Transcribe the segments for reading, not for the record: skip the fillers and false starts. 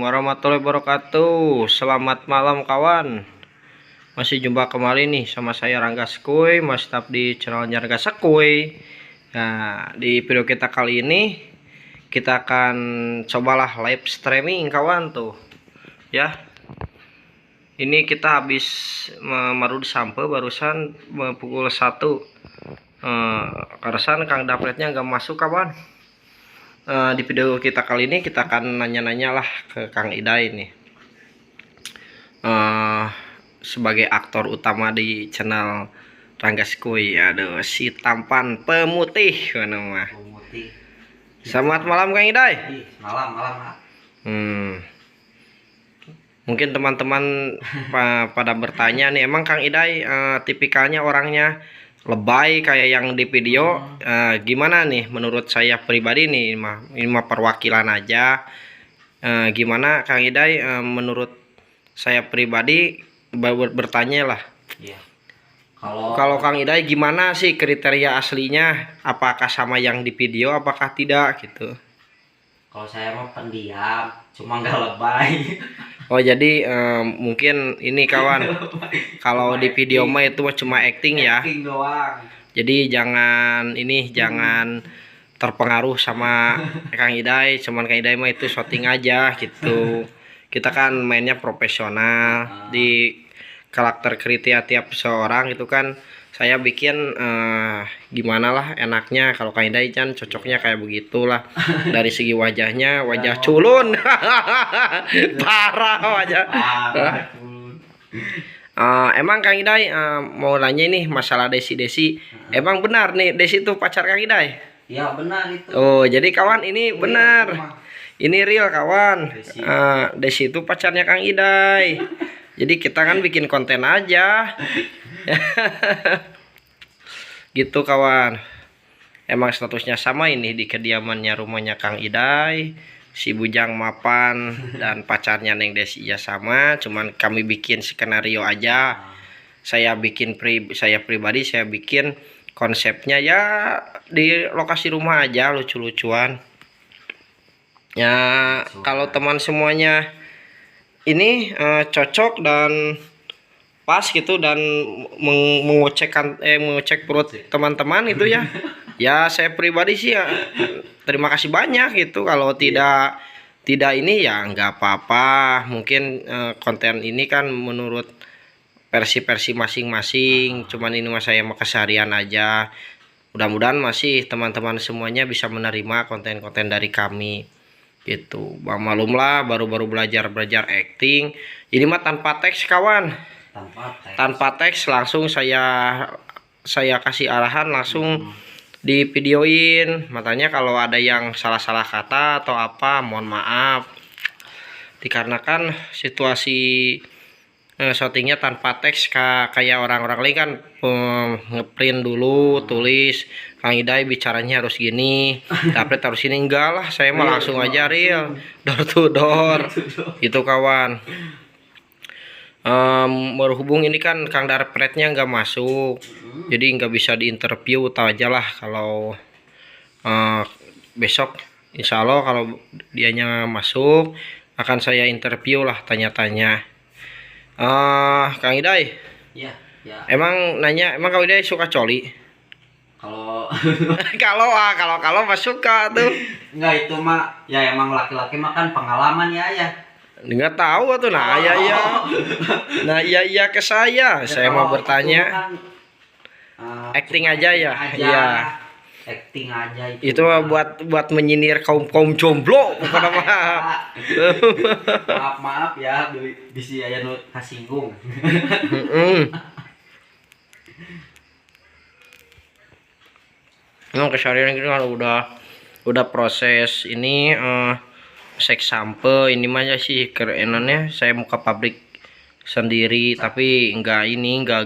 warahmatullahi wabarakatuh. Selamat malam kawan. Masih jumpa kembali nih sama saya Rangga Sekuy, masih tetap di channelnya Rangga Sekuy. Nah, di video kita kali ini kita akan cobalah live streaming kawan tuh. Ya. Ini kita habis memarut sampai barusan pukul 1. Karasan Kang Dapretnya nggak masuk kawan. Di video kita kali ini kita akan nanya-nanya lah ke Kang Iday nih, sebagai aktor utama di channel Rangga Sekuy. Aduh, si tampan pemutih nama. Selamat malam Kang Iday. Malam. Mungkin teman-teman pada bertanya nih, emang Kang Iday tipikalnya orangnya lebay kayak yang di video, gimana nih menurut saya pribadi nih, ini mah perwakilan aja. Gimana Kang Iday menurut saya pribadi bertanya lah. Iya. Kalau Kang Iday gimana sih kriteria aslinya, apakah sama yang di video apakah tidak gitu? Kalau saya mah pendiam, cuma nggak lebay. Oh jadi mungkin ini kawan, kalau di video mah itu cuma acting ya. Acting doang. Jadi jangan terpengaruh sama Kang Iday. Cuman Kang Iday mah itu shooting aja gitu. Kita kan mainnya profesional. Di karakter kriteria tiap seorang itu kan saya bikin gimana lah enaknya. Kalau Kang Iday kan cocoknya kayak begitulah. Dari segi wajahnya, wajah culun. Parah wajah. Emang Kang Iday mau nanya nih masalah Desi. Emang benar nih Desi itu pacar Kang Iday? Ya benar itu. Oh jadi kawan ini benar. Ini real kawan. Desi itu pacarnya Kang Iday. Jadi kita kan bikin konten aja. Gitu kawan. Emang statusnya sama ini di kediamannya rumahnya Kang Iday. Si Bujang mapan dan pacarnya Neng Desi ya sama, cuman kami bikin skenario aja. Saya pribadi saya bikin konsepnya ya di lokasi rumah aja, lucu-lucuan. Ya kalau teman semuanya ini cocok dan pas gitu dan mengecek perut teman-teman itu ya. Ya saya pribadi sih ya terima kasih banyak gitu. Kalau tidak ini ya nggak apa-apa. Mungkin konten ini kan menurut versi masing-masing. Cuman ini mas saya mau keseharian aja. Mudah-mudahan masih teman-teman semuanya bisa menerima konten-konten dari kami gitu. Malumlah baru-baru belajar acting. Ini mah tanpa teks kawan. Tanpa teks langsung saya kasih arahan langsung di videoin. Makanya kalau ada yang salah-salah kata atau apa mohon maaf. Dikarenakan situasi shootingnya tanpa teks kayak orang-orang lain kan ngeprint dulu tulis Kang Iday bicaranya harus gini, tapi harus ini. Enggak lah, saya mah langsung aja real door to door itu kawan. Berhubung ini kan Kang Dapretnya nggak masuk, jadi nggak bisa diinterview. Tahu aja lah kalau besok insya Allah kalau dianya masuk akan saya interview lah, tanya-tanya. Kang Iday, ya. emang Kang Iday suka coli? Kalau mah suka tuh. Enggak, itu mah ya emang laki-laki mah kan pengalaman ya. Nggak tahu tuh. Nah ya. Nah iya ke saya mau bertanya kan, acting aja ya. Iya. Acting aja itu mah buat menyinir kaum jomblo bukan mah. maaf ya bisi aya nu kasinggung. Emang keseharian gitu kan udah proses ini seks sampai ini mah ya sih kerenannya saya muka pabrik sendiri, tapi enggak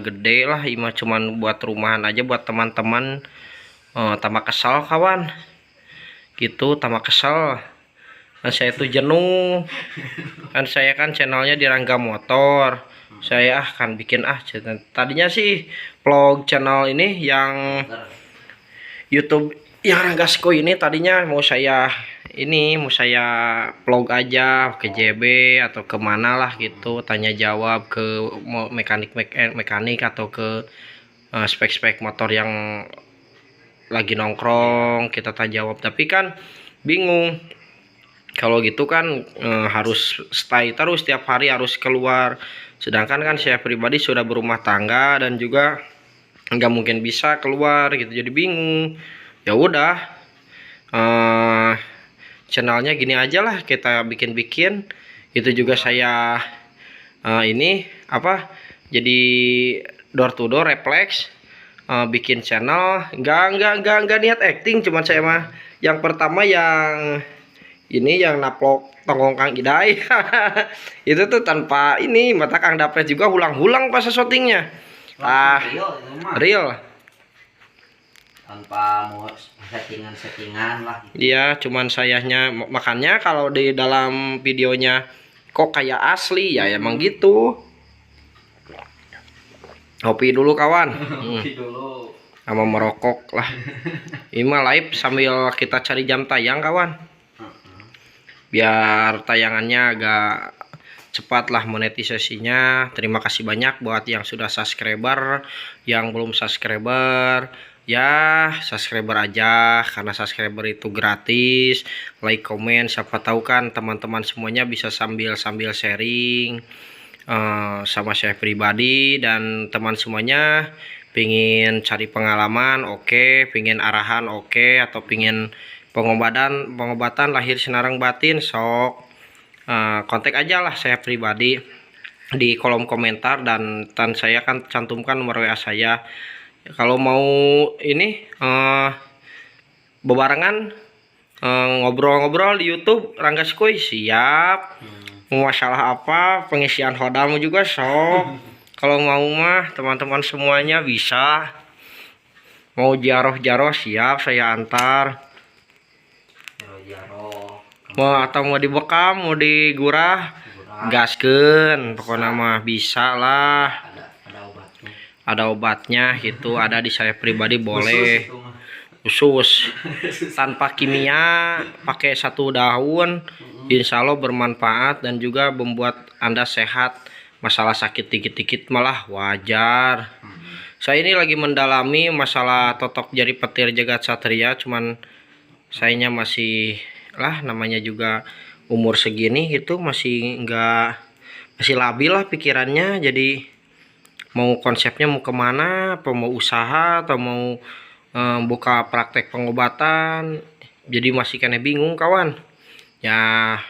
gede lah, ini cuman buat rumahan aja buat teman-teman. Tambah kesal kawan gitu, tambah kesal. Nah, saya tuh jenuh kan, saya kan channelnya di Rangga Motor. Saya kan bikin tadinya sih vlog channel ini yang YouTube yang Ranggasko ini tadinya mau saya vlog aja ke JB atau kemana lah gitu, tanya jawab ke mekanik atau ke spek-spek motor yang lagi nongkrong, kita tanya jawab. Tapi kan bingung kalau gitu kan, harus stay terus tiap hari harus keluar, sedangkan kan saya pribadi sudah berumah tangga dan juga nggak mungkin bisa keluar gitu, jadi bingung. Ya udah, channelnya gini aja lah, kita bikin itu juga saya ini apa, jadi door to door reflex, bikin channel. Nggak niat acting, cuman saya mah yang pertama yang ini yang naplok tonggong Kang Idai itu tuh tanpa ini mata Kang Dapet juga hulang-hulang pas syutingnya. Real itu mah. Real. Tanpa mau settingan lah gitu. Iya, cuman sayanya makanya kalau di dalam videonya kok kayak asli ya, emang gitu. Kopi dulu kawan. Kopi dulu. Sama merokok lah. Ini mah live sambil kita cari jam tayang kawan. Biar tayangannya agak cepat lah monetisasinya. Terima kasih banyak buat yang sudah subscriber, yang belum subscriber. Ya subscriber aja, karena subscriber itu gratis. Like, komen, siapa tahu kan teman-teman semuanya bisa sambil sharing sama saya pribadi, dan teman semuanya pingin cari pengalaman oke, pingin arahan oke, atau pingin pengobatan lahir senarang batin, sok kontak aja lah saya pribadi di kolom komentar, dan saya kan cantumkan nomor WA saya. Kalau mau ini bebarengan ngobrol-ngobrol di YouTube Ranggaskoy, siap. Mau masalah apa, pengisian hodam juga sok. Kalau mau mah teman-teman semuanya bisa. Mau jaroh-jaroh siap saya antar. Jaro-jaro. Mau atau mau dibekam, mau digurah, gaskeun pokoknya mah bisa lah. Ada obatnya gitu, ada di saya pribadi boleh. Khusus tanpa kimia, pakai 1 daun, insya Allah bermanfaat dan juga membuat Anda sehat. Masalah sakit dikit-dikit malah wajar. Saya ini lagi mendalami masalah totok jari petir jagat satria, cuman sayanya masih lah, namanya juga umur segini gitu, masih labil lah pikirannya. Jadi mau konsepnya mau kemana, apa mau usaha atau mau buka praktek pengobatan, jadi masih kena bingung kawan. Ya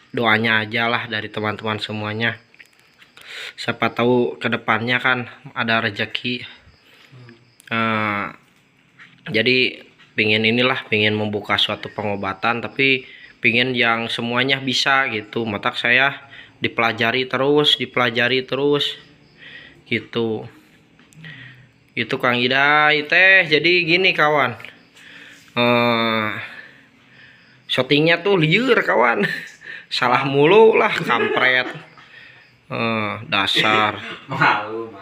doanya aja lah dari teman-teman semuanya, siapa tahu kedepannya kan ada rezeki. Jadi pingin membuka suatu pengobatan, tapi pingin yang semuanya bisa gitu. Mata saya dipelajari terus gitu. Itu Kang Idai teh. Jadi gini kawan, syutingnya tuh liur kawan. Salah mulu lah kampret. Dasar. Malu.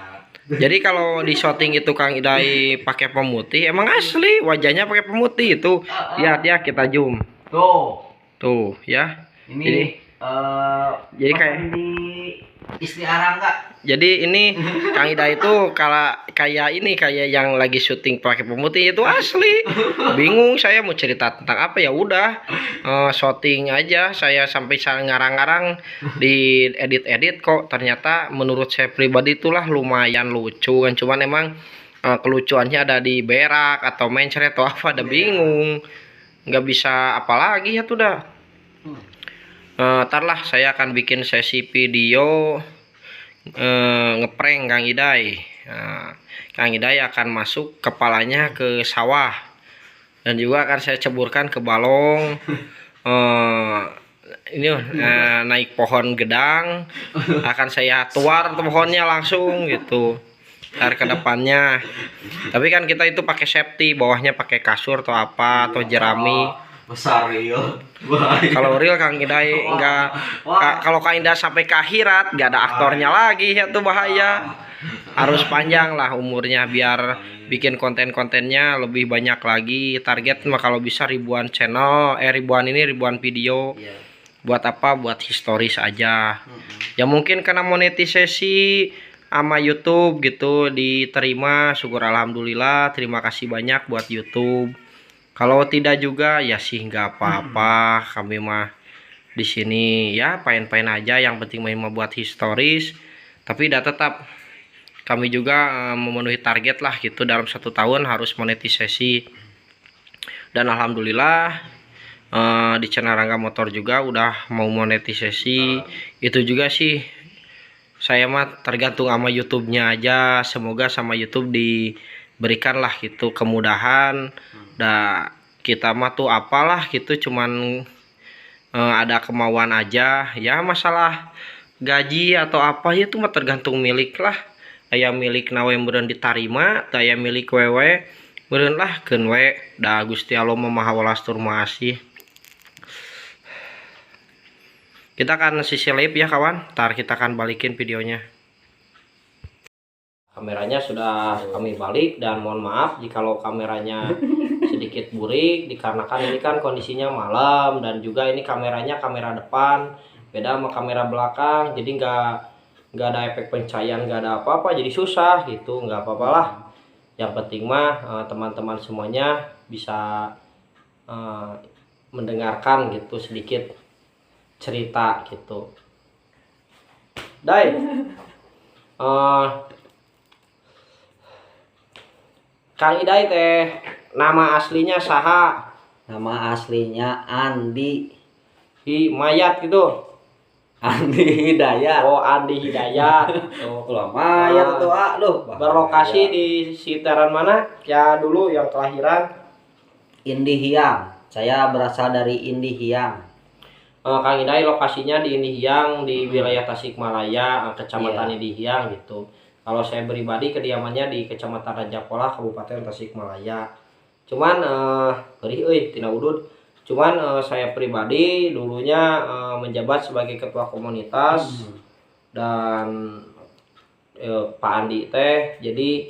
Jadi kalau di syuting itu Kang Idai pakai pemutih, emang asli wajahnya pakai pemutih itu. Lihat ya, kita zoom. Tuh ya. Ini Jadi kayak di istri Arang nggak? Jadi ini Kang Ida itu kayak yang lagi syuting pakai pemutih itu asli. Bingung saya mau cerita tentang apa, ya udah syuting aja. Saya sampai ngarang-ngarang di edit kok ternyata menurut saya pribadi itulah lumayan lucu kan. Cuman emang kelucuannya ada di berak atau mencret atau apa, ada bingung. Nggak bisa apalagi ya tuh dah. Ntar lah saya akan bikin sesi video ngeprank Kang Idai. Kang Idai akan masuk kepalanya ke sawah dan juga akan saya ceburkan ke balong. Ini naik pohon gedang, akan saya tuar pohonnya langsung gitu ntar ke depannya. Tapi kan kita itu pakai safety, bawahnya pakai kasur atau apa atau jerami. Besar real. Kalau real Kang Idai enggak, kalau Kang Idai sampai ke akhirat enggak ada aktornya lagi, ya tuh bahaya. harus panjang lah umurnya biar bikin konten-kontennya lebih banyak lagi. Target mah kalau bisa ribuan channel, ribuan video. Iya. Buat apa? Buat historis aja. Ya mungkin karena monetisasi sama YouTube gitu diterima, syukur alhamdulillah, terima kasih banyak buat YouTube. Kalau tidak juga ya sih nggak apa-apa, kami mah di sini ya pain-pain aja, yang penting main membuat historis. Tapi udah tetap kami juga memenuhi target lah gitu, dalam 1 tahun harus monetisasi. Dan alhamdulillah di channel Rangga Motor juga udah mau monetisasi. Itu juga sih saya mah tergantung sama YouTube-nya aja. Semoga sama YouTube diberikan lah gitu kemudahan. Dah kita mah tuh apalah gitu, cuman ada kemauan aja. Ya masalah gaji atau apa ya itu mah tergantung milik lah. Aya milik nawe meureun ditarima, aya milik wewe meureun lah keun we. Da Gusti Allah Maha Welas tur Maha Asih. Kita akan sisi live ya kawan, ntar kita akan balikin videonya. Kameranya sudah kami balik dan mohon maaf jikalau kameranya sedikit burik dikarenakan ini kan kondisinya malam dan juga ini kameranya kamera depan beda sama kamera belakang, jadi nggak ada efek pencahayaan, nggak ada apa-apa, jadi susah gitu. Nggak apa-apa lah, yang penting mah teman-teman semuanya bisa mendengarkan gitu sedikit cerita gitu. Dai Kang Idai teh nama aslinya saha? Nama aslinya Andi Mayat gitu. Andi Hidayat. Oh, Andi Hidayat. Oh, Lama ya tuh aduh. berlokasi di sekitaran mana? Ya dulu yang kelahiran. Indihiyang. Saya berasal dari Indihiyang. Kang Idai lokasinya di Indihiyang di wilayah Tasikmalaya, kecamatan Indihiyang gitu. Kalau saya pribadi kediamannya di Kecamatan Rajapola, Kabupaten Tasikmalaya. Cuman beri tina udud. Cuman saya pribadi dulunya menjabat sebagai ketua komunitas dan Pak Andi teh jadi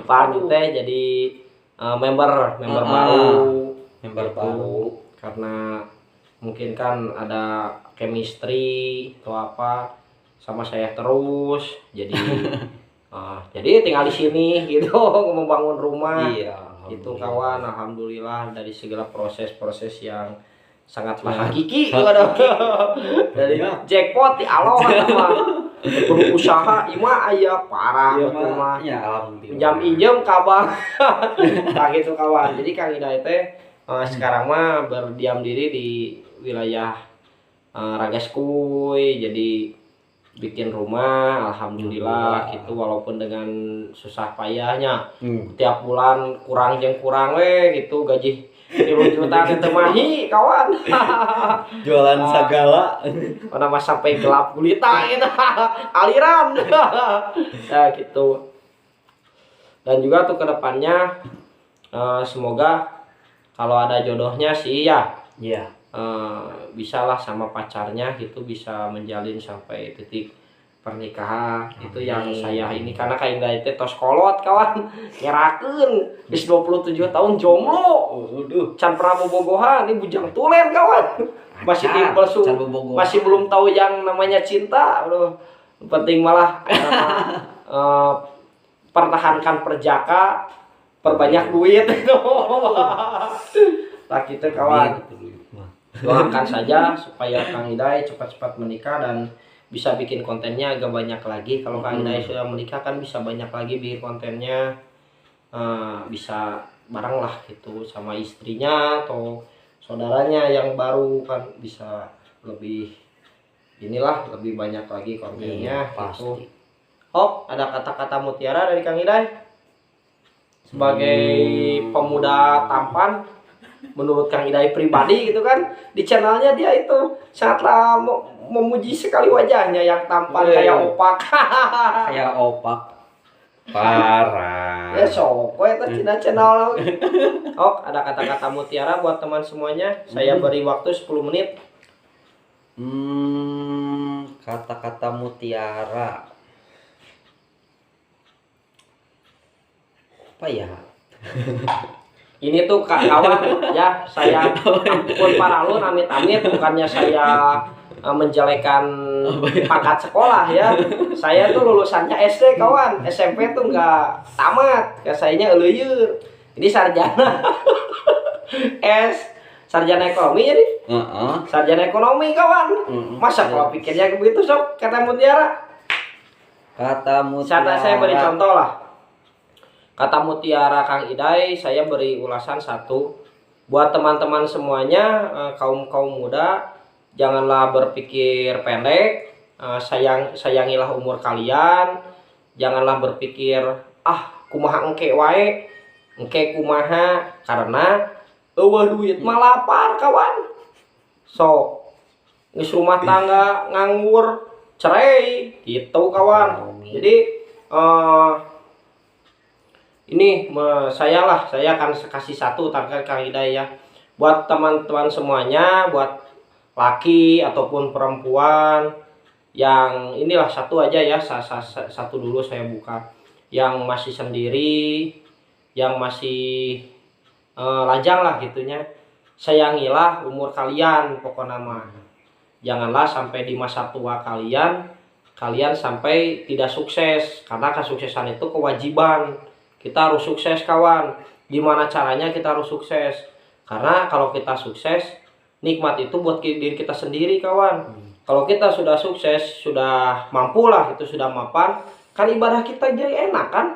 Pak Andi teh jadi member baru. Member Gitu. baru. Karena mungkin kan ada chemistry atau apa sama saya terus jadi jadi tinggal di sini gitu membangun rumah. Iya. Itu kawan, alhamdulillah dari segala proses-proses yang sangatlah hakiki waduh. Dari jackpot di Allah mah perlu usaha ima aya parah betul mah. Ya alhamdulillah. Pinjam injem kabang. Nah gitu kawan. Jadi Kang Hidayat teh sekarang mah berdiam diri di wilayah Ragaskuy, jadi bikin rumah alhamdulillah gitu, walaupun dengan susah payahnya tiap bulan kurang we gitu, gaji 3 juta teh mahi kawan. Jualan segala. Nama sampai gelap gulita gitu. Aliran. Ya gitu. Dan juga tuh kedepannya semoga kalau ada jodohnya sih ya. Iya. Bisalah sama pacarnya gitu, bisa menjalin sampai titik pernikahan. Itu yang saya ini, karena kayak Indah itu tos kolot kawan nyerakeun geus 27 tahun jomblo. Can pernah bobogohan, ini bujang tulen kawan. Masih timpel masih belum tahu yang namanya cinta. Aduh, penting malah pertahankan perjaka, perbanyak duit itu. Tak gitu kawan. Doakan saja supaya Kang Hidayat cepat-cepat menikah dan bisa bikin kontennya agak banyak lagi. Kalau Kang Hidayat sudah menikah kan bisa banyak lagi bikin kontennya, bisa bareng lah gitu sama istrinya atau saudaranya yang baru kan, bisa lebih inilah, lebih banyak lagi kontennya gitu. Oh, ada kata-kata mutiara dari Kang Hidayat sebagai pemuda tampan. Menurut Kang Hidayat pribadi gitu kan, di channelnya dia itu sangatlah memuji sekali wajahnya yang tampan kayak opak. Kayak opak. Parah. Ya sok we teh tina channel. Oh, ada kata-kata mutiara buat teman semuanya. Saya beri waktu 10 menit. Kata-kata mutiara. Apa ya? Ini tuh kawan ya, saya ampun paralun amit-amit, bukannya saya menjelekan pangkat sekolah ya. Saya tuh lulusannya SD kawan, SMP tuh nggak tamat, kayak sayanya eleueur. Ini sarjana S, sarjana ekonomi jadi. Sarjana ekonomi kawan. Masa kalau pikirnya begitu sok kata Mutiara. Kata Mutiara. Saya beri contoh lah. Kata Mutiara Kang Idai, saya beri ulasan satu. Buat teman-teman semuanya, kaum muda, janganlah berpikir pendek, sayangilah umur kalian. Janganlah berpikir, kumaha engke wae, engke kumaha, karena eueuh duit mah lapar kawan. So, geus rumah tangga nganggur, cerai, gitu kawan. Jadi, ini saya akan kasih satu target Kang Idai ya. Buat teman-teman semuanya, buat laki ataupun perempuan yang inilah satu aja ya, satu dulu saya buka. Yang masih sendiri, yang masih lajang lah gitunya. Sayangilah umur kalian pokoknya mah. Janganlah sampai di masa tua kalian sampai tidak sukses, karena kesuksesan itu kewajiban. Kita harus sukses kawan. Gimana caranya kita harus sukses? Karena kalau kita sukses, nikmat itu buat diri kita sendiri kawan. Kalau kita sudah sukses, sudah mampu lah, itu sudah mapan, kan ibadah kita jadi enak kan?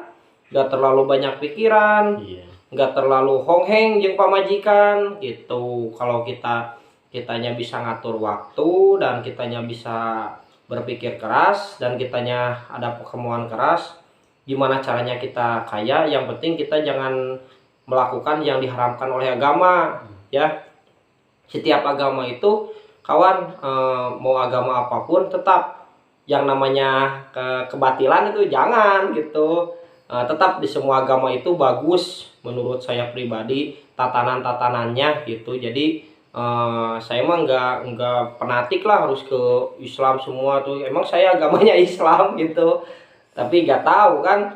Gak terlalu banyak pikiran, gak terlalu hongheng jeung pamajikan gitu. Kalau kitanya bisa ngatur waktu, dan kitanya bisa berpikir keras, dan kitanya ada kemauan keras, gimana caranya kita kaya, yang penting kita jangan melakukan yang diharamkan oleh agama ya. Setiap agama itu kawan, mau agama apapun, tetap yang namanya kebatilan itu jangan gitu. Tetap di semua agama itu bagus menurut saya pribadi, tatanan-tatanannya gitu. Jadi saya mah nggak penatik lah harus ke Islam semua tuh. Emang saya agamanya Islam gitu, tapi nggak tahu kan,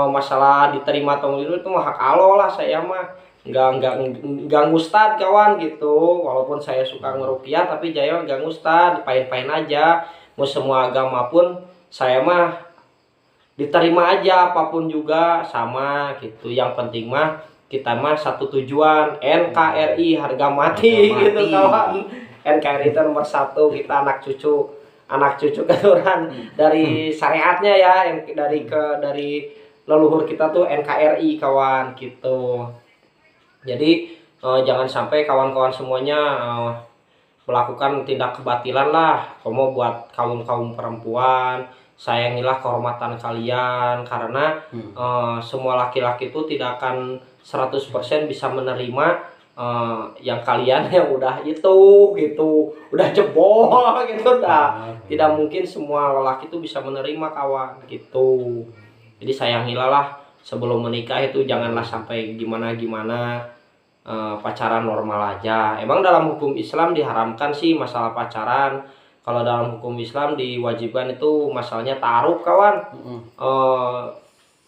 masalah diterima atau itu mah hak Allah lah. Saya mah nggak ngustad kawan gitu. Walaupun saya suka ngerukiah, tapi saya nggak ngustad, pain-pain aja. Mau semua agama pun saya mah diterima aja, apapun juga sama gitu. Yang penting mah kita mah satu tujuan, NKRI harga mati gitu kawan. NKRI itu nomor satu, kita anak cucu keturunan dari syariatnya ya, dari leluhur kita tuh NKRI kawan gitu. Jadi jangan sampai kawan-kawan semuanya melakukan tindak kebatilan lah. Kamu buat kaum perempuan, sayangilah kehormatan kalian, karena semua laki-laki itu tidak akan 100% bisa menerima yang kalian yang udah itu gitu, udah jebol gitu. Tidak mungkin semua lelaki itu bisa menerima kawan gitu. Jadi sayangilah lah sebelum menikah itu, janganlah sampai gimana pacaran normal aja. Emang dalam hukum Islam diharamkan sih masalah pacaran. Kalau dalam hukum Islam diwajibkan itu masalahnya ta'aruf kawan.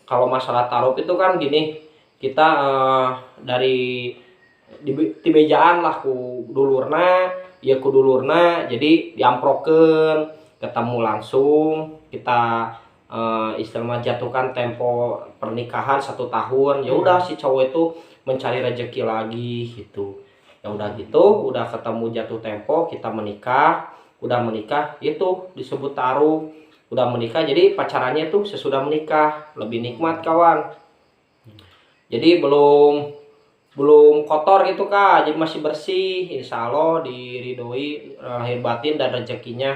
Kalau masalah ta'aruf itu kan gini, kita dari di bejaan lah ku dulurna, ya ku dulurna, jadi diamprokeun, ketemu langsung, kita istilah jatuhkan tempo pernikahan 1 tahun. Ya udah si cowok itu mencari rezeki lagi gitu. Ya udah gitu, udah ketemu jatuh tempo, kita menikah. Udah menikah itu disebut taruh. Udah menikah, jadi pacarannya itu sesudah menikah lebih nikmat kawan. Jadi belum kotor gitu kak, jadi masih bersih, insya Allah diridhoi lahir batin dan rezekinya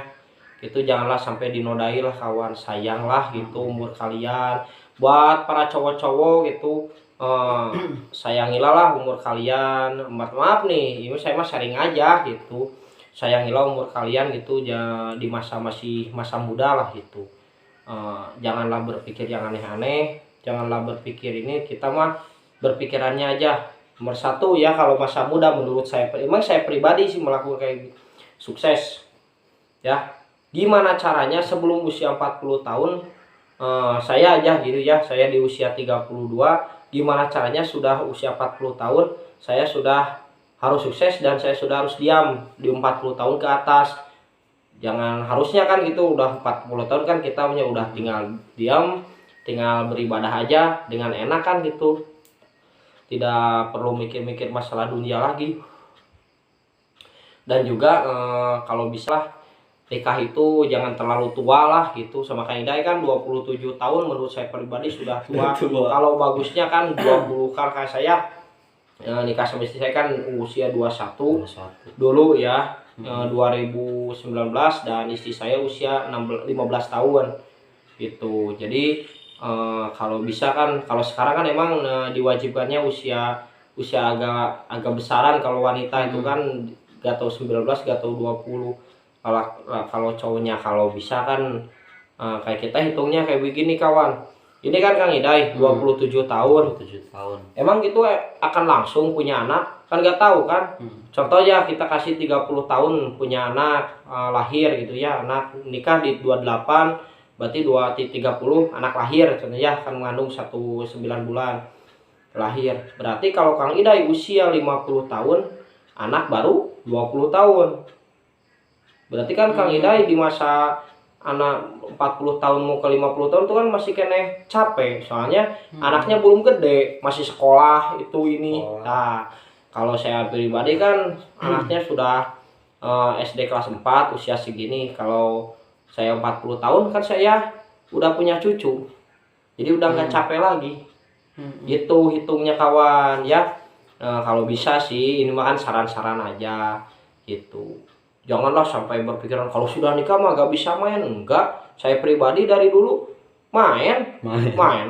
gitu. Janganlah sampai dinodai lah kawan, sayanglah gitu umur kalian. Buat para cowok-cowok gitu, sayangilah lah umur kalian. Maaf nih, ini saya mah sharing aja gitu. Sayangilah umur kalian gitu, di masa muda lah gitu. Janganlah berpikir yang aneh-aneh, janganlah berpikir ini, kita mah berpikirannya aja nomor satu ya. Kalau masa muda menurut saya, emang saya pribadi sih melakukan kayak sukses ya. Gimana caranya sebelum usia 40 tahun, saya aja gitu ya, saya di usia 32, gimana caranya sudah usia 40 tahun saya sudah harus sukses dan saya sudah harus diam di 40 tahun ke atas. Jangan harusnya kan gitu, udah 40 tahun kan kita punya udah tinggal diam, tinggal beribadah aja dengan enak kan gitu. Tidak perlu mikir-mikir masalah dunia lagi. Dan juga kalau bisa nikah itu jangan terlalu tua lah gitu. Sama kayak Idai kan 27 tahun menurut saya pribadi sudah tua. Kalau bagusnya kan 20 kan kayak saya nikah sama istri saya kan usia 21 dulu ya. 2019 dan istri saya usia 15 tahun gitu. Jadi kalau bisa kan, kalau sekarang kan emang diwajibkannya usia agak besaran. Kalau wanita itu kan gak tau 19 gak tau 20. Kalau cowoknya kalau bisa kan kayak kita hitungnya kayak begini kawan. Ini kan Kang Idai 27 tahun. 27 tahun. Emang gitu akan langsung punya anak? Kan nggak tahu kan. Contoh ya kita kasih 30 tahun punya anak lahir gitu ya. Anak nikah di 28 berarti 30 anak lahir contohnya kan mengandung 19 bulan lahir. Berarti kalau Kang Idai usia 50 tahun, anak baru 20 tahun. Berarti kan Kang Idai di masa anak 40 tahun mau ke 50 tahun itu kan masih kena capek. Soalnya anaknya belum gede, masih sekolah itu ini. Nah, kalau saya pribadi kan anaknya sudah SD kelas 4 usia segini. Kalau saya 40 tahun kan saya udah punya cucu. Jadi udah nggak capek lagi. Gitu hitungnya kawan ya. Kalau bisa sih ini mah kan saran-saran aja gitu. Janganlah sampai berpikiran kalau sudah nikah mah gak bisa main. Enggak, saya pribadi dari dulu main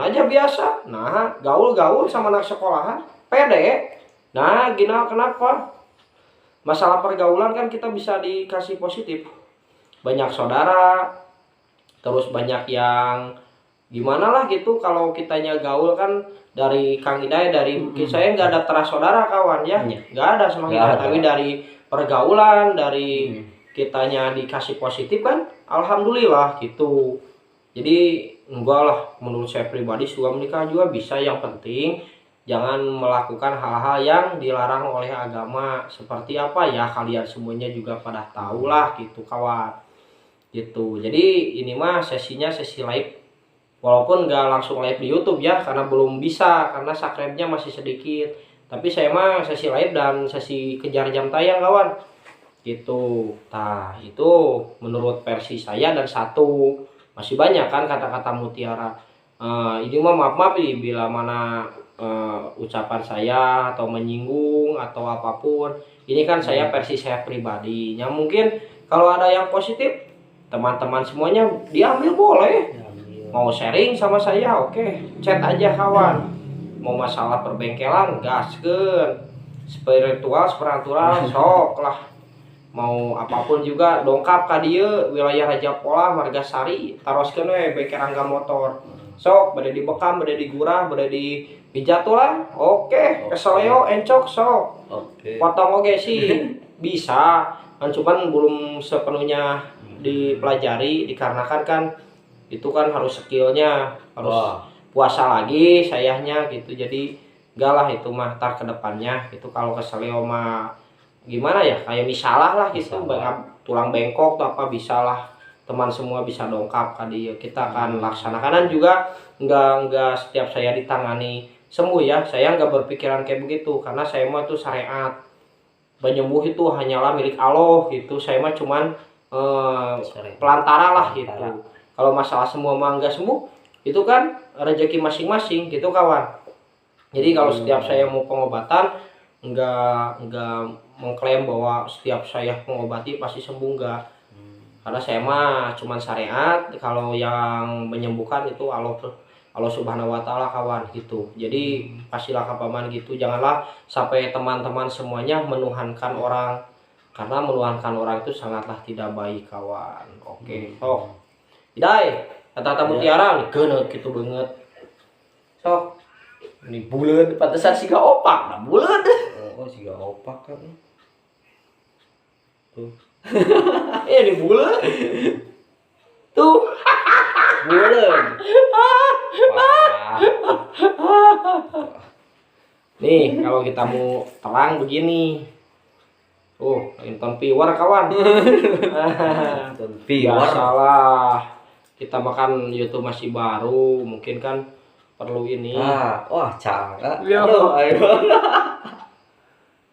aja biasa. Nah, gaul sama anak sekolahan pede. Nah, gini kenapa? Masalah pergaulan kan kita bisa dikasih positif. Banyak saudara, terus banyak yang gimana lah gitu. Kalau kitanya gaul kan dari Kang Idai, dari saya nggak ada teras saudara kawan ya, nggak ada sama kita. Tapi dari pergaulan, dari kitanya dikasih positif kan, alhamdulillah gitu. Jadi enggak lah, menurut saya pribadi juga menikah juga bisa. Yang penting jangan melakukan hal-hal yang dilarang oleh agama. Seperti apa ya, kalian semuanya juga pada tahu lah gitu kawan gitu. Jadi ini mah sesinya sesi live, walaupun nggak langsung live di YouTube ya, karena belum bisa, karena subscribe-nya masih sedikit. Tapi saya mah sesi live dan sesi kejar jam tayang kawan gitu. Nah itu menurut versi saya. Dan satu masih banyak kan kata-kata mutiara. Ini mah maaf bila mana ucapan saya atau menyinggung atau apapun. Ini kan saya versi saya pribadi. Yang mungkin kalau ada yang positif, teman-teman semuanya diambil boleh. Mau sharing sama saya oke, chat aja kawan. Mau masalah perbengkelan gaskeun, spiritual sok lah. Mau apapun juga dongkap ka dieu wilayah Raja Pola Margasari, taroskeun we bengkel Rangga Motor. Sok bade dibekam, bade digurah, bade dipijat lah. Oke, keseleo encok sok. Potong oge sih bisa, kan cuman belum sepenuhnya dipelajari dikarenakan kan itu kan harus skillnya, harus puasa lagi sayahnya gitu. Jadi enggak lah itu mah tar ke depannya gitu. Kalau keselio mah gimana ya, kayak misalah lah gitu, tulang bengkok atau apa bisa lah, teman semua bisa dongkap kali kita akan laksanakan. Juga enggak setiap saya ditangani sembuh ya, saya enggak berpikiran kayak begitu, karena saya mah itu syariat, penyembuh itu hanyalah milik Allah gitu. Saya mah cuman pelantara lah gitu. Kalau masalah semua mah enggak sembuh, itu kan rezeki masing-masing gitu kawan. Jadi kalau setiap saya mau pengobatan, enggak mengklaim bahwa setiap saya mengobati pasti sembuh, enggak. Karena saya mah cuman syariat. Kalau yang menyembuhkan itu Allah Subhanahu wa taala kawan gitu. Jadi kasihlah kapaman gitu. Janganlah sampai teman-teman semuanya menuhankan orang, karena menuhankan orang itu sangatlah tidak baik kawan. Oke. Idai, kata-kata mutiara nih geuneuh gitu banget. Sok. Ini buleud pantesan siga opak, nah buleud. Oh, siga opak kan. Tuh. Ini buleud. Tuh. Bulan. Nih, kalau kita mau terang begini. Inton piwar kawan. Biasalah. Kita makan YouTube masih baru, mungkin kan perlu ini. Wah, cangga. Iya. Ayo.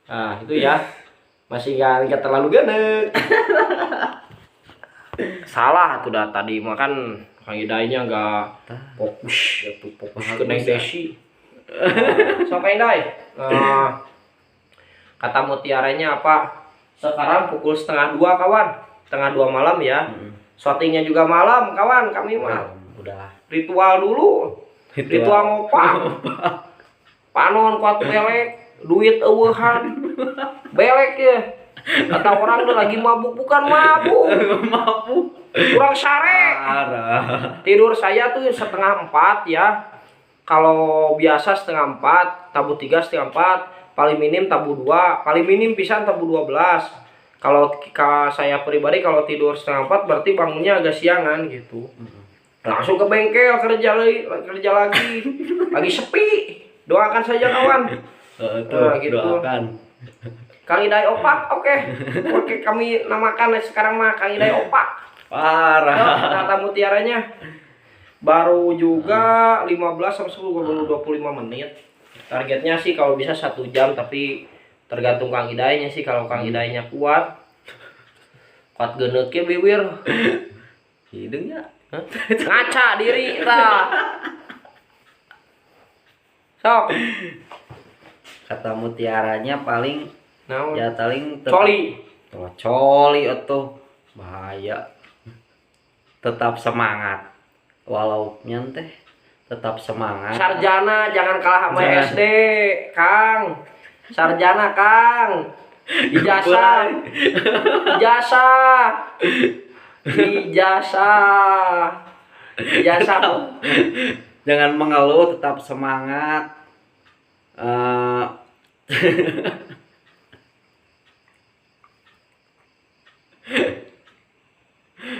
Nah, itu ya. Masih nggak terlalu gede. Salah tuh dah tadi makan Kang Idainya nggak fokus, fokus ke Neng Desi. Sampai Idai. Kata mutiaranya apa? Sekarang pukul 1:30 kawan, 1:30 malam ya. Shootingnya juga malam kawan, kami mah. Udah. Ritual dulu. Ritual ngopak. Panon kuat belek, duit eueuhan. Belek ya. Kata orang udah lagi mabuk, bukan mabuk. Kurang sare. Tidur saya tuh 3:30 ya. Kalau biasa 3:30, tabu 3 3:30. Paling minim tabu 2, paling minim pisan tabu 12. Kalau saya pribadi kalau tidur 3:30 berarti bangunnya agak siangan gitu. Langsung ke bengkel kerja lagi. Lagi sepi. Doakan saja kawan. Gitu. Doakan. Kang Idai opak, oke. Kami namakan sekarang mah Kang Idai opak. Parah. Kata mutiaranya baru juga 15 sampai 10 25 menit. Targetnya sih kalau bisa 1 jam, tapi tergantung Kang Idainya sih. Kalau Kang Idainya kuat geneuknya bibir Hidungnya ngaca diri tah. Sok kata mutiaranya paling naon? ya paling Coli atuh bahaya. Tetap semangat walau nyenteh, tetap semangat. Sarjana jangan kalah sama Jangan. SD, Kang. Sarjana, Kang. Ijazah. Jangan mengeluh, tetap semangat.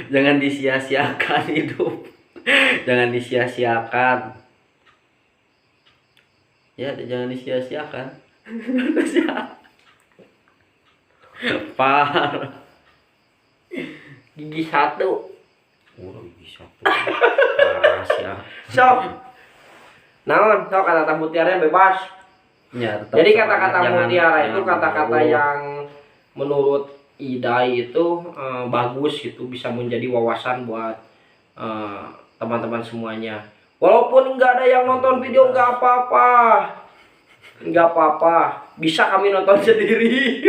Jangan disia-siakan hidup. Jangan disia-siakan. Ya, jangan disia-siakan. Par. Gigi 1. Gigi 1. Paras ya. Sok. Naon? Sok kata mutiara bebas. Ya, tetap Jadi semangat, kata-kata jangan- mutiara itu jangan kata-kata mengeluh. yang menurut Idai itu bagus gitu, bisa menjadi wawasan buat teman-teman semuanya. Walaupun nggak ada yang nonton video nggak apa-apa, bisa kami nonton sendiri.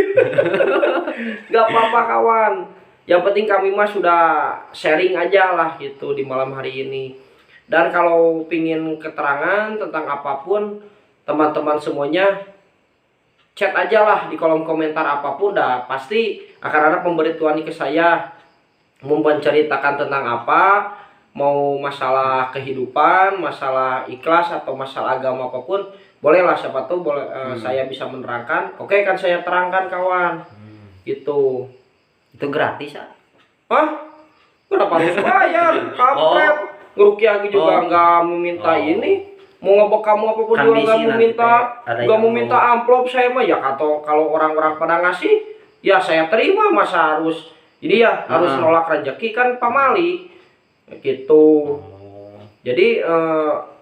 Nggak apa-apa kawan. Yang penting kami mah sudah sharing aja lah gitu di malam hari ini. Dan kalau pingin keterangan tentang apapun, teman-teman semuanya chat aja lah di kolom komentar apapun, dah pasti akan ada pemberitahuan ke saya. Mau menceritakan tentang apa, mau masalah kehidupan, masalah ikhlas atau masalah agama apapun, bolehlah, siapa tahu boleh saya bisa menerangkan. Oke, kan saya terangkan kawan. Gitu. Itu gratis ya? Hah? Kenapa harus bayar? Kampret. Ngerukiah juga nggak meminta ini. Mau ngebekam apapun Kan juga bisi nggak mau nanti minta, ada nggak yang mau minta amplop saya mah ya. Kalau orang-orang pada ngasih, ya saya terima. Masa harus ini ya harus nolak rezeki kan pamali gitu. Jadi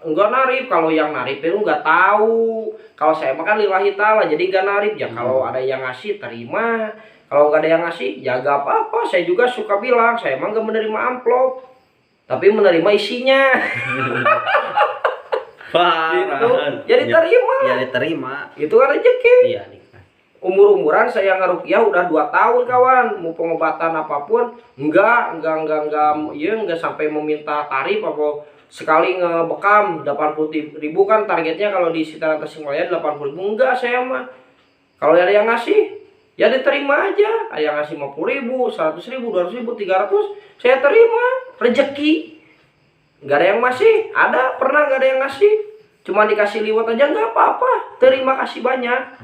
enggak narip. Kalau yang narip itu nggak tahu. Kalau saya makan lillahi ta'ala, jadi nggak narip ya. Kalau ada yang ngasih terima, kalau nggak ada yang ngasih ya gak apa-apa. Saya juga suka bilang saya emang nggak menerima amplop, tapi menerima isinya. Gitu. Ya diterima. Ya diterima. Itu kan rezeki. Iya, Umur-umuran saya ngerukiah udah 2 tahun kawan. Mau pengobatan apapun enggak sampai meminta tarif apa. Sekali ngebekam 80.000 kan targetnya kalau di sekitaran Tasikmalaya 80.000. Enggak saya mah. Kalau ada yang ngasih ya diterima aja. Ada yang ngasih 50.000, 100.000, 200.000, 300, saya terima. Rezeki. Gak ada yang masih, pernah gak ada yang ngasih, cuma dikasih liwat aja nggak apa-apa, terima kasih banyak.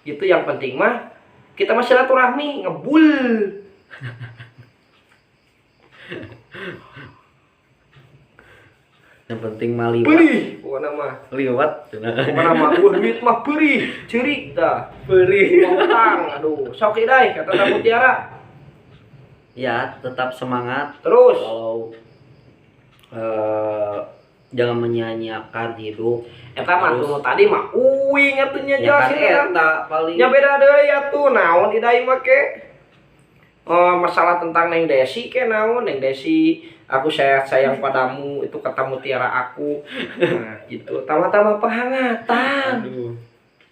Gitu yang penting mah kita masih silaturahmi, ngebul. Yang penting mah liwat. Perih pokoknya mah. Liwat. Pokoknya mah duit mah perih, cerik dah. Perih. Uang utang, aduh, sok dai kata Tamu Tiara. Ya, tetap semangat. Terus, Kalau jangan menyia-nyiakan hidup. eta mah tuh tadi mah uing atunya Ya kan jelasin kan. eta paling. Nya beda deui atuh, naon idai mah ke? Masalah tentang Neng Desi ke naon, Neng Desi, aku sayang padamu, itu kata Mutiara aku. Nah, gitu. Tama-tama penghangatan. Aduh.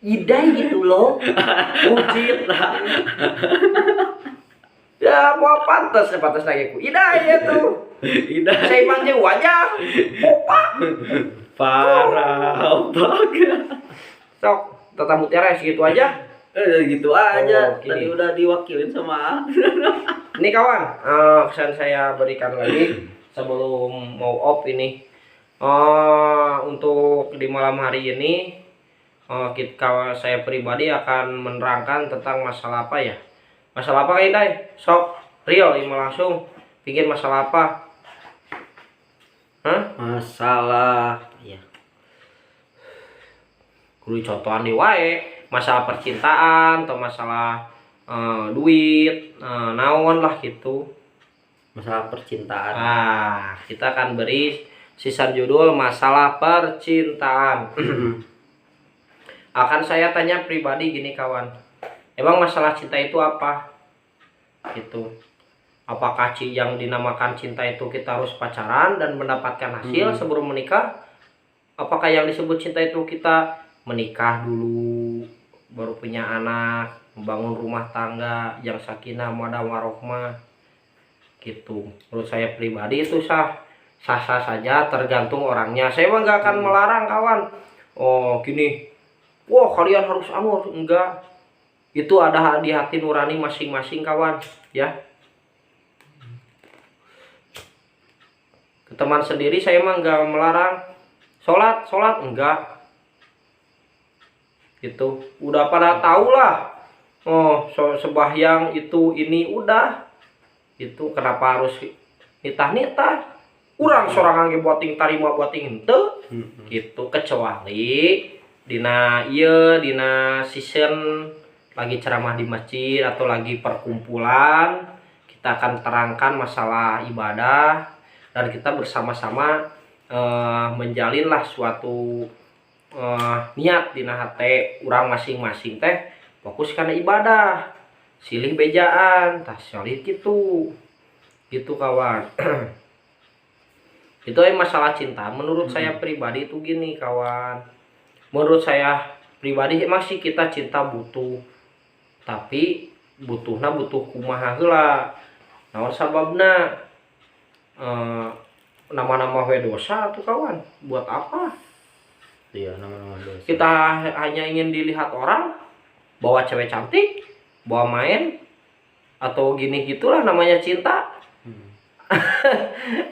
Idai gitu loh. Ujit lah. Ya, mau pantas lagi ku. Idai ya tuh. Ida Saya jeung wajah. Opak. parah banget. Sok, Tata Mutiara segitu aja. Gitu aja. Oh, gini. Tadi udah diwakilin sama. Ini kawan, pesan saya berikan lagi sebelum mau off ini. Untuk di malam hari ini, saya pribadi akan menerangkan tentang masalah apa ya? Masalah apa kayak Dai? Sok, real ini langsung. Bikin masalah apa? Hah? Masalah ya. Kudu contohan di wae, masalah percintaan atau masalah duit, naon lah gitu. Masalah percintaan. Kita akan beri sisa judul masalah percintaan. Akan saya tanya pribadi gini kawan, emang masalah cinta itu apa? Gitu. Apakah yang dinamakan cinta itu kita harus pacaran dan mendapatkan hasil sebelum menikah? Apakah yang disebut cinta itu kita menikah dulu, baru punya anak, membangun rumah tangga yang sakinah mawaddah warohmah? Gitu. Menurut saya pribadi itu sah saja, tergantung orangnya. Saya mah nggak akan melarang kawan. Oh gini, wah kalian harus amor, enggak. Itu ada di hati nurani masing-masing kawan, ya. Ke teman sendiri saya mah nggak melarang sholat enggak. Gitu. Udah pada tahu lah. Oh sembahyang itu ini udah. Itu kenapa harus nitah kurang sorangan ge buating tarima buating henteu gitu, kecuali dina season lagi ceramah di masjid atau lagi perkumpulan, kita akan terangkan masalah ibadah dan kita bersama-sama menjalinlah suatu niat dina hate urang masing-masing teh fokus karena ibadah, silih bejaan tah solid gitu kawan. Itu masalah cinta menurut saya pribadi itu gini kawan, menurut saya pribadi masih kita cinta butuh, tapi butuh kumaha heula, naon sababna. Nama-nama we dosa tuh kawan, buat apa Iya, nama-nama dosa. kita hanya ingin dilihat orang, bawa cewek cantik, bawa main, atau gini gitulah namanya cinta.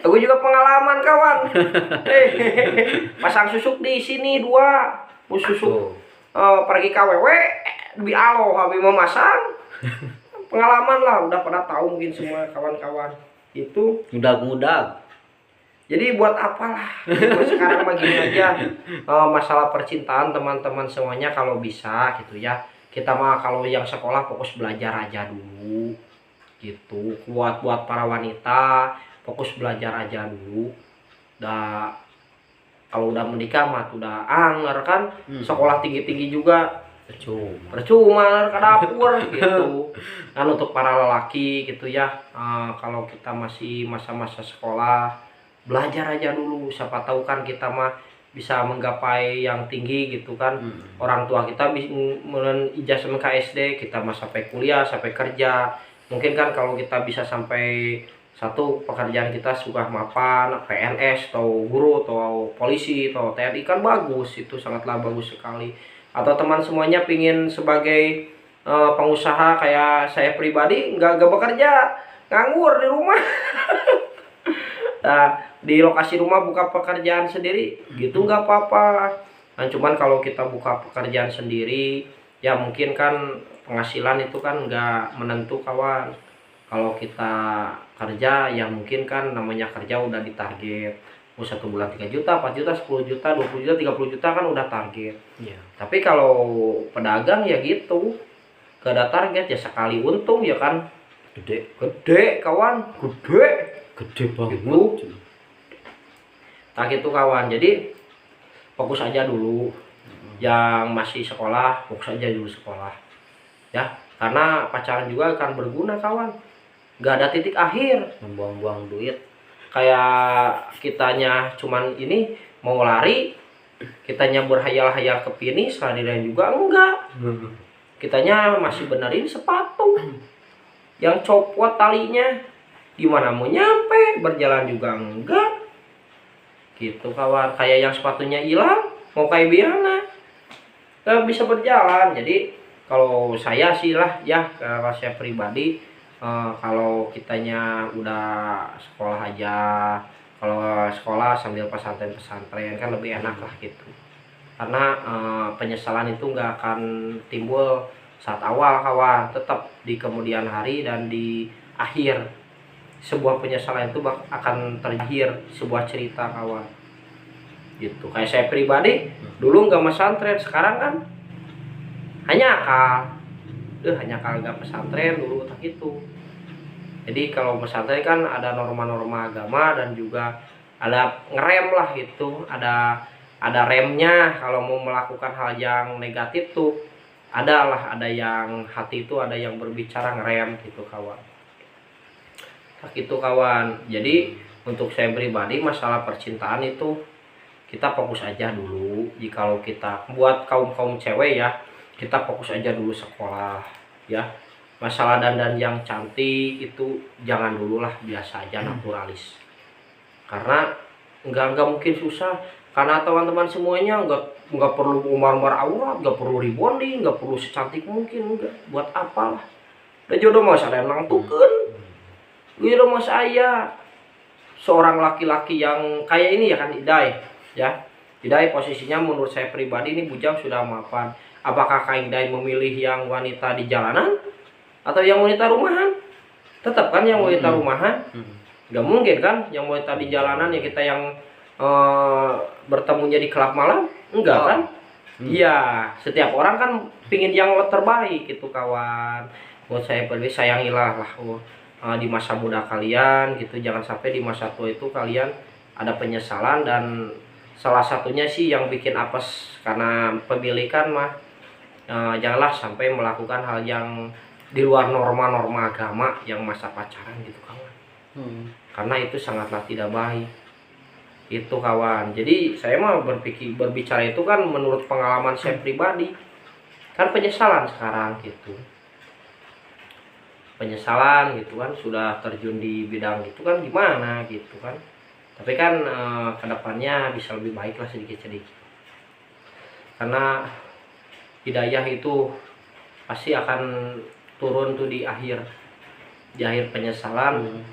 Aku juga pengalaman kawan. Pasang susuk di sini 2, susuk pergi KWW di alo habis memasang. Pengalaman lah, udah pada tahu mungkin semua kawan-kawan itu. Mudah-mudah. Jadi buat apalah? Sekarang mah gini aja, masalah percintaan teman-teman semuanya kalau bisa gitu ya. Kita mah kalau yang sekolah fokus belajar aja dulu. Gitu. Buat para wanita fokus belajar aja dulu. Kalau udah menikah mah udah anger kan, sekolah tinggi-tinggi juga percuma ke dapur gitu. Kan untuk para lelaki gitu ya, kalau kita masih masa-masa sekolah, belajar aja dulu, siapa tahu kan kita mah bisa menggapai yang tinggi gitu kan. Orang tua kita ijazah ke SD, kita mah sampai kuliah, sampai kerja. Mungkin kan kalau kita bisa sampai satu pekerjaan kita suka mapan, PNS atau guru atau polisi atau TNI kan bagus, itu sangatlah bagus sekali. Atau teman semuanya pingin sebagai pengusaha kayak saya pribadi, nggak bekerja, nganggur di rumah. Nah, di lokasi rumah buka pekerjaan sendiri gitu nggak apa-apa. Nah, cuman kalau kita buka pekerjaan sendiri ya mungkin kan penghasilan itu kan nggak menentu kawan. Kalau kita kerja ya mungkin kan namanya kerja udah ditarget mau 1 bulan 3 juta, 4 juta, 10 juta, 20 juta, 30 juta kan udah target. Iya. Tapi kalau pedagang ya gitu, gak ada target ya, sekali untung ya kan gede kawan, Gede banget. Gitu. Tak gitu kawan. Jadi fokus aja dulu. Yang masih sekolah fokus aja dulu sekolah ya, karena pacaran juga akan berguna kawan, gak ada titik akhir. Membuang-buang duit. Kayak kitanya cuman ini mau lari, kitanya berhayal-hayal ke finish, larinya juga enggak, kitanya masih benerin sepatu yang copot talinya, gimana mau nyampe, berjalan juga enggak gitu kawan. Kayak yang sepatunya hilang mau kayak biana nggak bisa berjalan. Jadi kalau saya sih lah ya, kalau saya pribadi, kalau kitanya udah sekolah aja, kalau sekolah sambil pesantren kan lebih enak lah gitu, karena penyesalan itu nggak akan timbul saat awal kawan, tetap di kemudian hari dan di akhir sebuah penyesalan itu akan terakhir sebuah cerita kawan gitu. Kayak saya pribadi dulu nggak pesantren, sekarang kan hanya akal nggak pesantren dulu tak itu. Jadi kalau pesantren kan ada norma-norma agama dan juga ada ngerem lah gitu, ada remnya. Kalau mau melakukan hal yang negatif tuh ada yang hati itu ada yang berbicara ngerem gitu kawan. Tak itu kawan. Jadi untuk saya pribadi masalah percintaan itu kita fokus aja dulu. Jikalau kita buat kaum cewek ya, kita fokus aja dulu sekolah ya. Masalah dandan yang cantik itu jangan dulu lah, biasa aja, naturalis. Karena nggak mungkin susah, karena teman-teman semuanya nggak perlu umar-umar aurat, nggak perlu rebonding, nggak perlu secantik mungkin, enggak. Buat apalah, udah jodoh mas ada yang nangtukeun, jodoh mas saya seorang laki-laki yang kayak ini ya kan, Idai posisinya menurut saya pribadi ini bujang sudah mapan. Apakah Kak Idai memilih yang wanita di jalanan atau yang wanita rumahan? Tetap kan yang wanita rumahan. Gak mungkin kan yang wanita di jalanan ya kita yang bertemunya di klub malam, enggak kan? Iya, setiap orang kan pingin yang terbaik gitu kawan. Buat saya pribadi, sayangilah lah di masa muda kalian gitu, jangan sampai di masa tua itu kalian ada penyesalan. Dan salah satunya sih yang bikin apes karena pemilikan mah, janganlah sampai melakukan hal yang di luar norma-norma agama yang masa pacaran gitu kawan. Karena itu sangatlah tidak baik itu kawan. Jadi saya mah berbicara itu kan menurut pengalaman saya pribadi, kan penyesalan sekarang gitu, penyesalan gitu kan, sudah terjun di bidang itu kan gimana gitu kan. Tapi kan kedepannya bisa lebih baik lah sedikit-sedikit, karena hidayah itu pasti akan turun tuh di akhir penyesalan,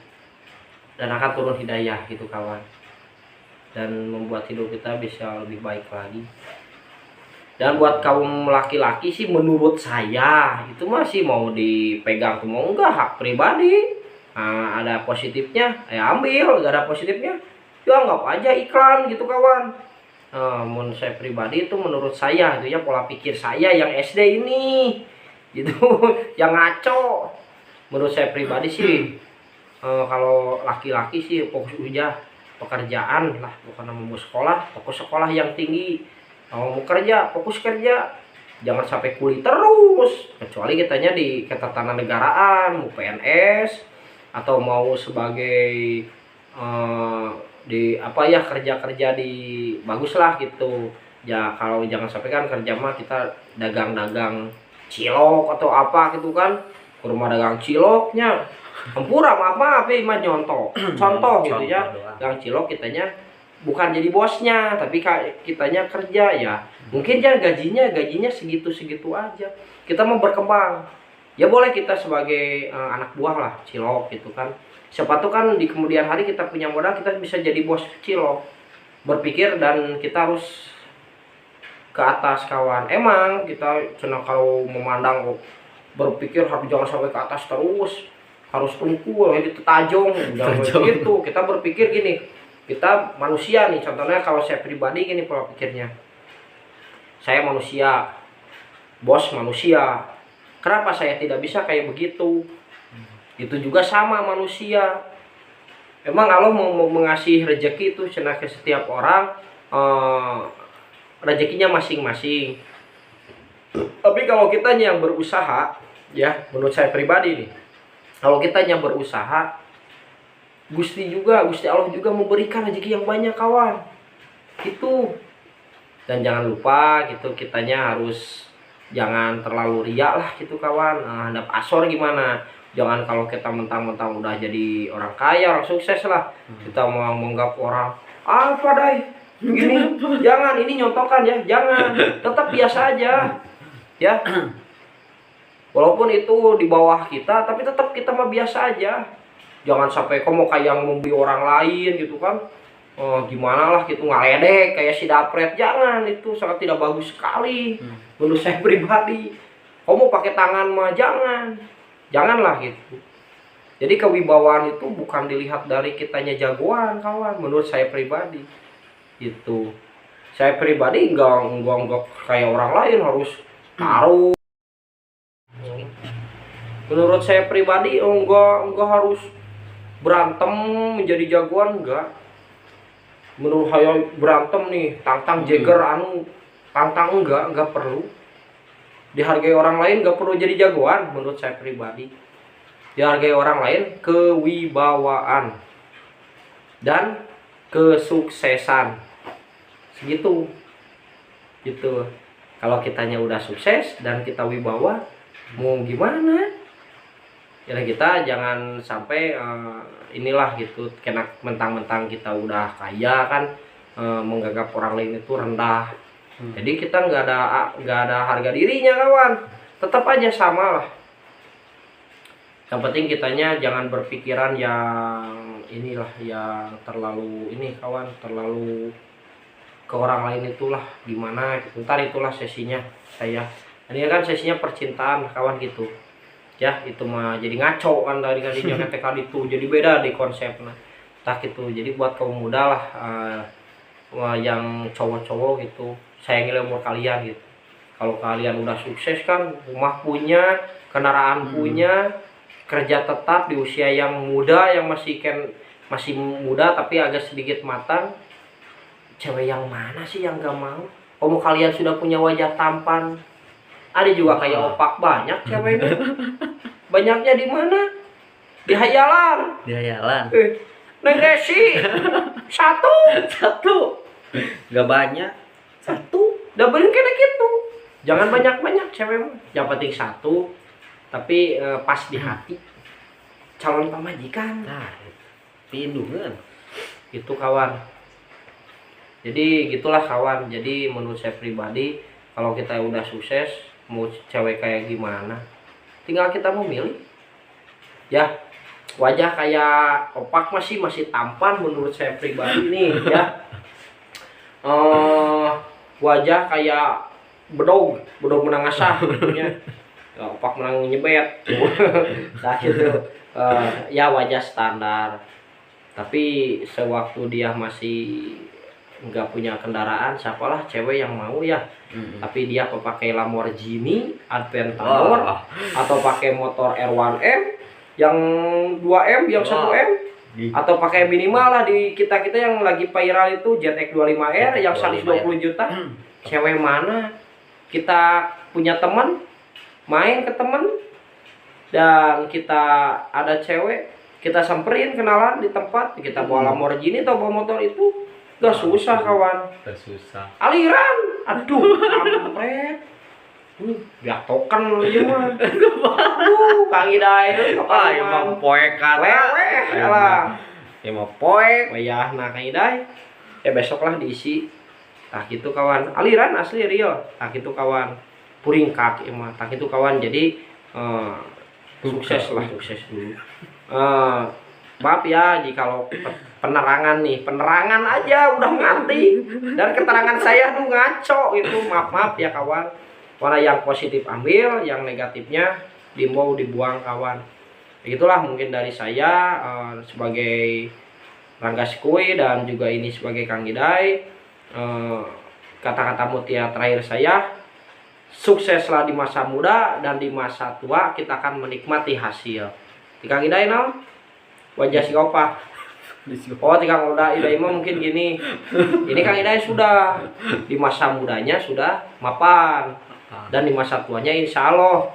dan akan turun hidayah gitu kawan, dan membuat hidup kita bisa lebih baik lagi. Dan buat kaum laki-laki sih menurut saya itu masih mau dipegang tuh mau enggak, hak pribadi. Ada positifnya ya ambil, gak ada positifnya ya anggap aja iklan gitu kawan. Menurut saya pribadi itu, menurut saya itu ya, pola pikir saya yang SD ini gitu yang ngaco. Menurut saya pribadi sih kalau laki-laki sih fokus aja pekerjaan lah, bukan mau sekolah, fokus sekolah yang tinggi. Kalau mau kerja, fokus kerja, jangan sampai kuli terus. Kecuali kitanya di ketatanegaraan, mau PNS atau mau sebagai di apa ya, kerja di bagus lah gitu ya. Kalau jangan sampai kan kerja mah kita dagang cilok atau apa gitu kan, ke rumah dagang ciloknya hampura maaf mah nyontoh contoh gitu ya, dagang cilok kitanya bukan jadi bosnya tapi kitanya kerja ya, mungkin jangan gajinya segitu aja, kita mau berkembang ya boleh kita sebagai anak buah lah cilok gitu kan. Siapa tuh kan di kemudian hari kita punya modal, kita bisa jadi bos cilok. Berpikir dan kita harus ke atas kawan. Emang kita cina kalau memandang berpikir harus jangan sampai ke atas terus, harus tungkul, jadi tajong, jangan begitu. Kita berpikir gini, kita manusia nih, contohnya kalau saya pribadi gini pola pikirnya, saya manusia, bos manusia, kenapa saya tidak bisa kayak begitu? Itu juga sama manusia. Emang Allah mau mengasih rezeki itu cenah ke setiap orang, rezekinya masing-masing. Tapi kalau kitanya yang berusaha, ya menurut saya pribadi nih, kalau kitanya berusaha, Gusti Allah juga memberikan rezeki yang banyak kawan. Itu. Dan jangan lupa gitu, kitanya harus jangan terlalu riak lah gitu kawan. Hadap asor gimana? Jangan kalau kita mentang-mentang udah jadi orang kaya, orang sukses lah, kita mau menganggap orang apa dai gini. Jangan, ini nyontokan ya, jangan, tetap biasa aja ya. Walaupun itu di bawah kita, tapi tetap kita mah biasa aja. Jangan sampai kok mau kayak membeli orang lain gitu kan, gimana lah gitu, ngaledek kayak si Dapret. Jangan, itu sangat tidak bagus sekali menurut saya pribadi. Kamu pakai tangan mah janganlah gitu. Jadi kewibawaan itu bukan dilihat dari kitanya jagoan kawan, menurut saya pribadi itu. Saya pribadi enggak kayak orang lain harus taruh. Menurut saya pribadi enggak harus berantem menjadi jagoan, enggak. Menurut saya berantem nih tantang Jagger tantang enggak perlu. Dihargai orang lain enggak perlu jadi jagoan menurut saya pribadi. Dihargai orang lain kewibawaan dan kesuksesan segitu gitu. Kalau kitanya udah sukses dan kita wibawa, mau gimana ya, kita jangan sampai inilah gitu, kena mentang-mentang kita udah kaya kan, menganggap orang lain itu rendah. Jadi kita nggak ada harga dirinya kawan, tetap aja sama lah. Yang penting kitanya jangan berpikiran yang inilah, yang terlalu ini kawan, terlalu ke orang lain itulah gimana gitu. Ntar itulah sesinya saya. Ini kan sesinya percintaan kawan gitu. Ya itu mah jadi ngaco kan dari kadinya ketek itu, jadi beda di konsepnya. Tak gitu. Jadi buat kaum muda lah, yang cowok-cowok gitu, sayangilah umur kalian gitu. Kalau kalian udah sukses kan, rumah punya, kendaraan punya, kerja tetap di usia yang muda, yang masih muda tapi agak sedikit matang. Cewek yang mana sih yang gak mau? Kalau kalian sudah punya wajah tampan, ada juga kayak opak banyak ceweknya. Banyaknya di mana? Di hayalan. Di hayalan. Neng Desi satu. Gak banyak. Satu. Double kayak gitu. Jangan banyak-banyak cewek. Yang penting satu. Tapi pas di hati. Calon pamajikan. Nah, pindungan. Itu kawan. Jadi gitulah kawan. Jadi menurut saya pribadi, kalau kita udah sukses, mau cewek kayak gimana, tinggal kita memilih. Ya, wajah kayak opak masih tampan menurut saya pribadi nih ya. Wajah kayak bedog menang asah ya. Opak menang nyebet. Nah gitu. Ya wajah standar. Tapi sewaktu dia masih nggak punya kendaraan, siapalah cewek yang mau ya. Tapi dia pakai Lamborghini Aventador atau pakai motor R1M yang 2M, yang 1M, atau pakai minimal lah di kita yang lagi viral itu ZX 25R yang 120 juta. Cewek mana? Kita punya teman, main ke teman, dan kita ada cewek, kita samperin kenalan di tempat, kita bawa Lamborghini atau bawa motor itu. Gak susah kawan. Susah. Aliran. Aduh, kampret. Biar token aja mah. Aduh, Kang Ida itu Ah, emang poek kan. Lewe lah. Emang poek. Wayah nah Kang Ida. Besok lah diisi. Tah gitu kawan. Aliran asli real. Tah gitu kawan. Puring kaki emang. Tah gitu kawan. Jadi sukses dulu. Maaf ya jikalau penerangan aja udah nganti, dan keterangan saya tuh ngaco itu. Maaf ya kawan. Mana yang positif ambil, yang negatifnya dibuang kawan. Begitulah mungkin dari saya sebagai Rangga Skui dan juga ini sebagai Kang Idai. Kata-kata mutia terakhir saya, sukseslah di masa muda dan di masa tua kita akan menikmati hasil. Di Kang Idai no? Wajah si Opa. Oh, di Kang Idai mah mungkin gini. Ini Kang Idai sudah di masa mudanya sudah mapan dan di masa tuanya insya Allah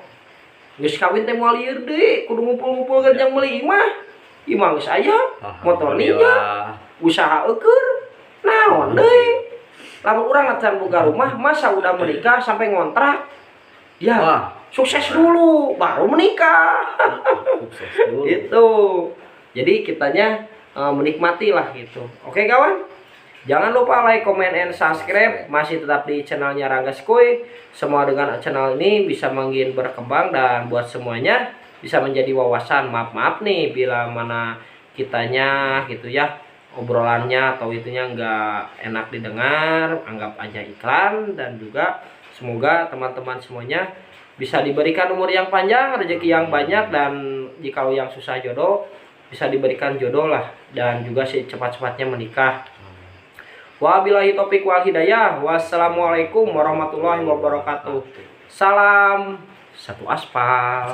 geus kawin teh moal lieur deui, kudu ngumpul-ngumpul kerjang meuli mah. Imang geus aya motor ninja, usaha eukeur. Naon deui? Lamun urang aturan boga rumah, masa udah menikah sampai ngontrak? Ya, sukses dulu baru menikah. Itu. Jadi kitanya menikmati lah gitu. Oke kawan? Jangan lupa like, comment, and subscribe. Masih tetap di channelnya Rangga Skui. Semua dengan channel ini bisa makin berkembang dan buat semuanya bisa menjadi wawasan. Maaf nih bila mana kitanya gitu ya, obrolannya atau itunya nggak enak didengar, anggap aja iklan. Dan juga semoga teman-teman semuanya bisa diberikan umur yang panjang, rezeki yang banyak, dan jika yang susah jodoh bisa diberikan jodoh lah, dan juga secepat-cepatnya menikah. Wabillahi taufiq wal hidayah. Wassalamualaikum warahmatullahi wabarakatuh. Salam satu aspal.